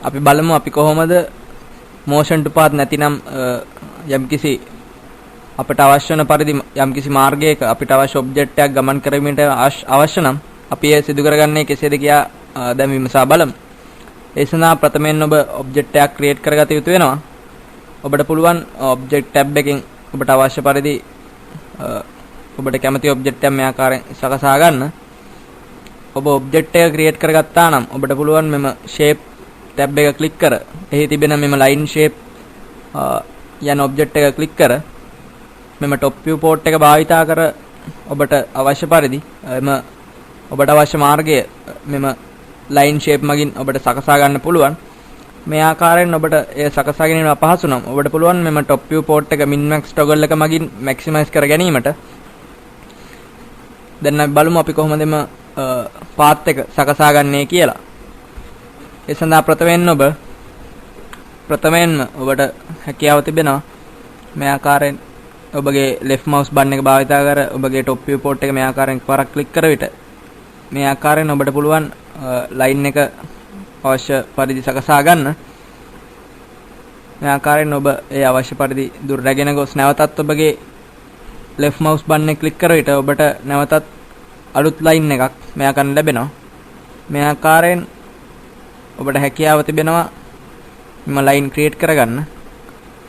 අපි බලමු අපි කොහොමද motion to path නැතිනම් යම්කිසි අපට අවශ්‍ය වන පරිදි යම්කිසි මාර්ගයක අපිට අවශ්‍ය ඔබ්ජෙක්ට් එකක් ගමන් කරමිට අවශ්‍ය නම් අපි ඒ සිදු කරගන්නේ කෙසේද කියා දැන් විමසා බලමු. ඒ සඳහා ප්‍රථමයෙන් ඔබ ඔබ්ජෙක්ට් එකක් ක්‍රියේට් කරගත යුතු වෙනවා. ඔබට පුළුවන් ඔබ්ජෙක්ට් ටැබ් එකෙන් ඔබට අවශ්‍ය පරිදි ඔබට කැමති ඔබ්ජෙක්ට් එකක් මේ ආකාරයෙන් සකසා ගන්න. ඔබ ඔබ්ජෙක්ට් එක ක්‍රියේට් කරගත්තා නම් ඔබට පුළුවන් මෙම shape ටැබ් එක ක්ලික් කර එහි තිබෙන මෙම line shape යන ඔබ්ජෙක්ට් එක ක්ලික් කර මෙම top view port එක භාවිතා කර ඔබට අවශ්‍ය පරිදි එම ඔබට අවශ්‍ය මාර්ගය මෙම line shape මගින් ඔබට සකසා ගන්න පුළුවන්. මේ ආකාරයෙන් ඔබට එය සකසා ගැනීම අපහසු නම් ඔබට පුළුවන් මෙම top view port එක min max toggle එක මගින් maximize කර ගැනීමට. දැන් අපි බලමු අපි කොහොමද එම path එක සකසා ගන්නේ කියලා. ඒ සඳහා ප්‍රථමයෙන් ඔබට හැකියාව තිබෙනවා මේ ආකාරයෙන් ඔබගේ left mouse button එක භාවිතා කර ඔබගේ top view port එක මේ ආකාරයෙන් එකවරක් ක්ලික් කර විට මේ ආකාරයෙන් ඔබට පුළුවන් line එක අවශ්‍ය පරිදි සකසා ගන්න. මේ ආකාරයෙන් ඔබ ඒ අවශ්‍ය පරිදි දුර රැගෙන ගොස් නැවතත් ඔබගේ left mouse button එක ක්ලික් කර විට ඔබට නැවතත් අලුත් line එකක් මේ ආකාරයෙන් ලැබෙනවා. මේ ආකාරයෙන් ඔබට හැකියාව තිබෙනවා මෙම line create කරගන්න.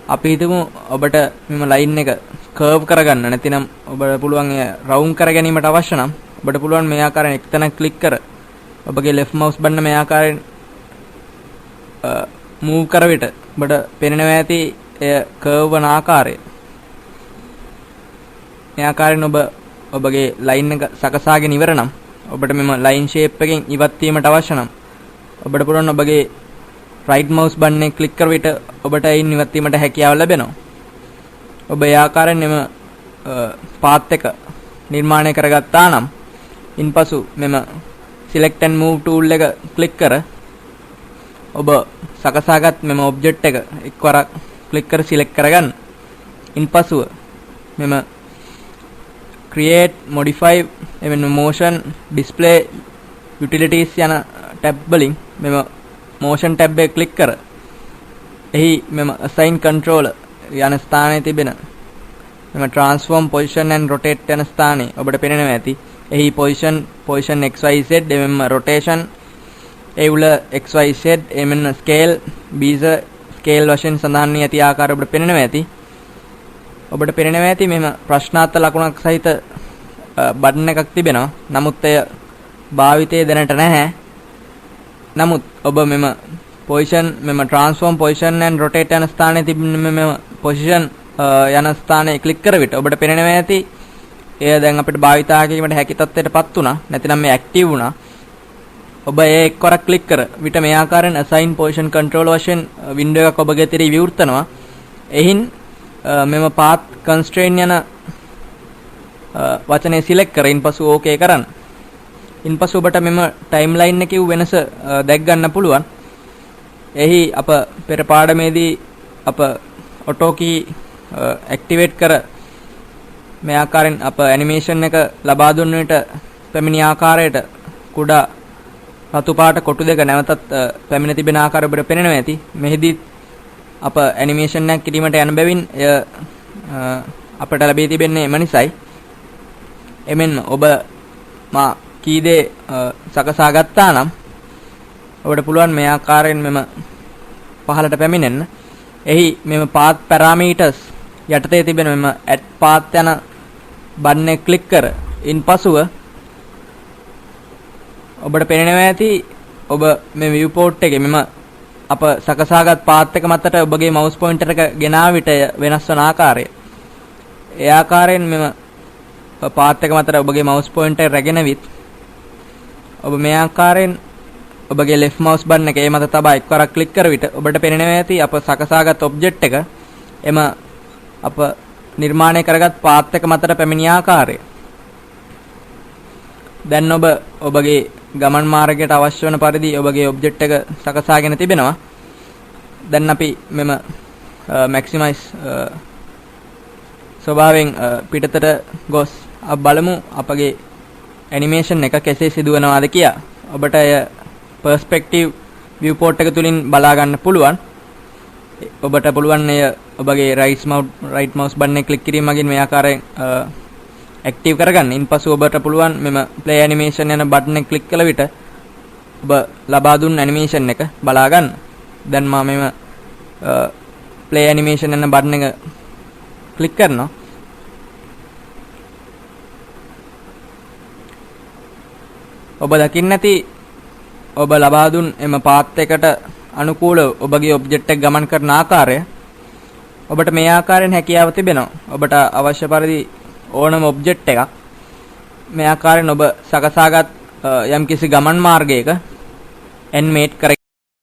අපි හිතමු ඔබට මෙම line එක curve කරගන්න නැතිනම් ඔබට පුළුවන් round කර ගැනීමට අවශ්‍ය නම් ඔබට පුළුවන් මේ ආකාරයෙන් එක් තැනක් ක්ලික් කර ඔබගේ left mouse button මේ ආකාරයෙන් move කර විට ඔබට පෙනෙනවා ඇති එය curve වන ආකාරය. මේ ආකාරයෙන් ඔබගේ line එක සකසාගෙන ඉවර නම් ඔබට මෙම line shape එකෙන් ඉවත් වීමට අවශ්‍ය නම් ඔබට පුළුවන් ඔබගේ right mouse button එක ක්ලික් කර විට ඔබට එයින් ඉවත් වීමට හැකියාව ලැබෙනවා. ඔබ ඒ ආකාරයෙන් මෙම path එක නිර්මාණය කරගත්තා නම් ඉන්පසු මෙම select and move tool එක ක්ලික් කර ඔබ සකසාගත් මෙම ඔබ්ජෙක්ට් එක එක්වරක් ක්ලික් කර select කරගන්න. ඉන්පසුව මෙම create modify එමෙන්න motion display utilities යන ටැබ් වලින් මෙම motion ටැබ් එක ක්ලික් කර එහි මෙම assign controller යන ස්ථානයේ තිබෙන මෙම transform position and rotate යන ස්ථානයේ ඔබට පෙනෙනවා ඇති. එහි position xyz එමෙන්න rotation ඒ උල xyz එමෙන්න scale bezier scale වශයෙන් සඳහන් වී ඇති ආකාරය ඔබට පෙනෙනවා ඇති. ඔබට පෙනෙනවා ඇති මෙම ප්‍රශ්නාර්ථ ලකුණක් සහිත බටන් එකක් තිබෙනවා. නමුත් එය භාවිතයේ දැනට නැහැ. නමුත් ඔබ මෙම position මෙම transform position and rotate යන ස්ථානයේ තිබෙන මෙම position යන ස්ථානයේ ක්ලික් කර විට ඔබට පෙනෙනවා ඇති එය දැන් අපිට භාවිතා කිරීමට හැකි තත්ත්වයටපත් වුණා. නැතිනම් මේ active වුණා. ඔබ ඒ එක්වරක් ක්ලික් කර විට මේ ආකාරයෙන් assign position control වශයෙන් window එකක් ඔබගේ තිරේ විවෘතනවා. එහින් මෙම path constraint යන වචනේ select කර ඉන්පසු okay කරන්න. ඉන්පසු ඔබට මෙම timeline එකේ වෙනස දැක් ගන්න පුළුවන්. එහි අප පෙර පාඩමේදී අප auto key activate කර මේ ආකාරයෙන් අප animation එක ලබා දුන්න විට පැමිණි ආකාරයට කුඩා රතු පාට කොටු දෙක නැවතත් පැමිණ තිබෙන ආකාරය ඔබට පෙනෙනවා ඇති. මෙහිදී අප animation එකක් කිරීමට යන බැවින් එය අපට ලැබී තිබෙන්නේ එම නිසයි. එමෙන්න ඔබ මා කීදේ සකසා ගත්තා නම් ඔබට පුළුවන් මේ ආකාරයෙන් මෙම පහළට පැමිණෙන්න. එහි මෙම path parameters යටතේ තිබෙන මෙම add path යන බටන් එක ක්ලික් කර ඉන්පසුව ඔබට පෙනෙනවා ඇති ඔබ මේ viewport එකේ මෙම අප සකසාගත් path එක මතට ඔබගේ mouse pointer එක ගෙනාව විට වෙනස් වන ආකාරය. ඒ ආකාරයෙන් මෙම path එක මතට ඔබගේ mouse pointer රැගෙන විත් ඔබ මේ ආකාරයෙන් ඔබගේ left mouse button එක ඒ මත තබා එක්වරක් ක්ලික් කර විට ඔබට පෙනෙනවා ඇති අප සකසාගත් ඔබ්ජෙක්ට් එක එම අප නිර්මාණය කරගත් path එක මතට පැමිණි ආකාරය. දැන් ඔබ ඔබගේ ගමන් මාර්ගයට අවශ්‍ය වන පරිදි ඔබගේ ඔබ්ජෙක්ට් එක සකසාගෙන තිබෙනවා. දැන් අපි මෙම maximize ස්වභාවයෙන් පිටතට ගොස් බලමු අපගේ animation එක කෙසේ සිදුවනවාද කියා. ඔබට එය perspective viewport එක තුලින් බලා ගන්න පුළුවන්. ඔබට පුළුවන් එය ඔබගේ right mouse button එක click කිරීම මගින් මේ ආකාරයෙන් active කරගන්න. ඉන්පසු ඔබට පුළුවන් මෙම play animation යන button එක click කළ විට ඔබ ලබා දුන්න animation එක බලා ගන්න. දැන් මම මෙම play animation යන button එක click කරනවා. ඔබ දකින්න ඇති ඔබ ලබා දුන් එම path එකට අනුකූලව ඔබගේ ඔබ්ජෙක්ට් එක ගමන් කරන ආකාරය ඔබට මේ ආකාරයෙන් හැකියාව තිබෙනවා. ඔබට අවශ්‍ය පරිදි ඕනම ඔබ්ජෙක්ට් එකක් මේ ආකාරයෙන් ඔබ සකසාගත් යම්කිසි ගමන් මාර්ගයක animate කර